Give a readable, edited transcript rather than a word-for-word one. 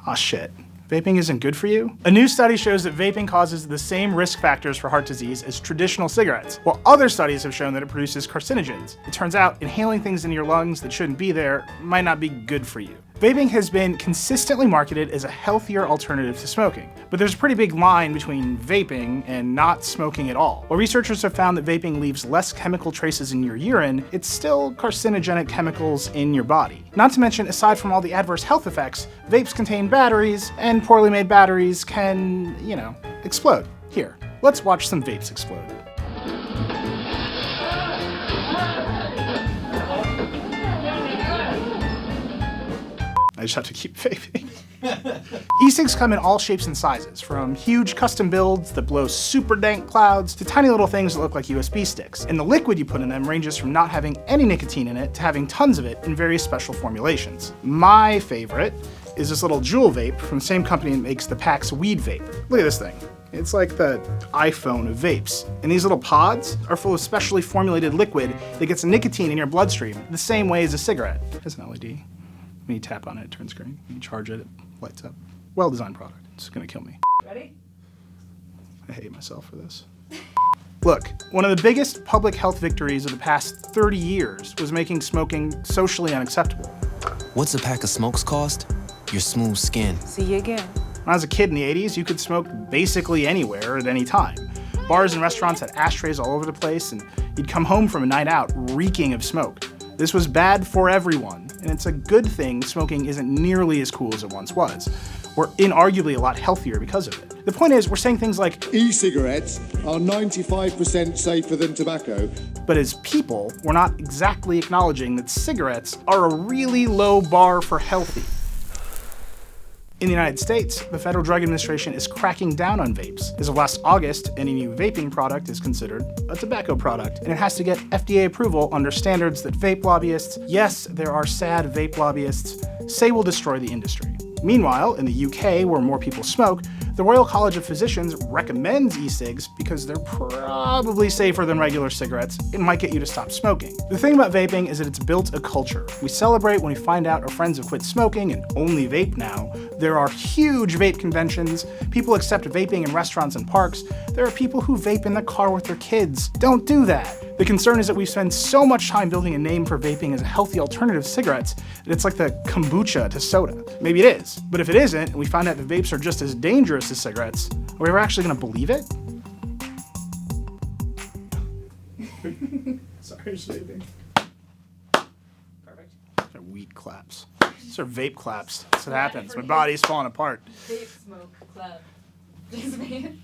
Aw, shit. Vaping isn't good for you? A new study shows that vaping causes the same risk factors for heart disease as traditional cigarettes, while other studies have shown that it produces carcinogens. It turns out inhaling things in your lungs that shouldn't be there might not be good for you. Vaping has been consistently marketed as a healthier alternative to smoking, but there's a pretty big line between vaping and not smoking at all. While researchers have found that vaping leaves less chemical traces in your urine, it's still carcinogenic chemicals in your body. Not to mention, aside from all the adverse health effects, vapes contain batteries, and poorly made batteries can, explode. Here, let's watch some vapes explode. I just have to keep vaping. E-cigs come in all shapes and sizes, from huge custom builds that blow super dank clouds to tiny little things that look like USB sticks. And the liquid you put in them ranges from not having any nicotine in it to having tons of it in various special formulations. My favorite is this little Juul vape from the same company that makes the PAX weed vape. Look at this thing. It's like the iPhone of vapes. And these little pods are full of specially formulated liquid that gets nicotine in your bloodstream the same way as a cigarette. Here's an LED. When you tap on it, it turns green. When you charge it, it lights up. Well-designed product. It's gonna kill me. Ready? I hate myself for this. Look, one of the biggest public health victories of the past 30 years was making smoking socially unacceptable. What's a pack of smokes cost? Your smooth skin. See you again. When I was a kid in the 80s, you could smoke basically anywhere at any time. Bars and restaurants had ashtrays all over the place, and you'd come home from a night out reeking of smoke. This was bad for everyone, and it's a good thing smoking isn't nearly as cool as it once was. We're inarguably a lot healthier because of it. The point is, we're saying things like, e-cigarettes are 95% safer than tobacco. But as people, we're not exactly acknowledging that cigarettes are a really low bar for healthy. In the United States, the Federal Drug Administration is cracking down on vapes. As of last August, any new vaping product is considered a tobacco product, and it has to get FDA approval under standards that vape lobbyists, yes, there are sad vape lobbyists, say will destroy the industry. Meanwhile, in the UK, where more people smoke, the Royal College of Physicians recommends e-cigs because they're probably safer than regular cigarettes. It might get you to stop smoking. The thing about vaping is that it's built a culture. We celebrate when we find out our friends have quit smoking and only vape now. There are huge vape conventions. People accept vaping in restaurants and parks. There are people who vape in the car with their kids. Don't do that. The concern is that we spend so much time building a name for vaping as a healthy alternative to cigarettes that it's like the kombucha to soda. Maybe it is, but if it isn't, and we find out that vapes are just as dangerous as cigarettes, are we ever actually gonna believe it? Sorry, just vaping. Perfect. These are weak claps. These are vape claps. That's what happens. My body's falling apart. Vape smoke club. Just me.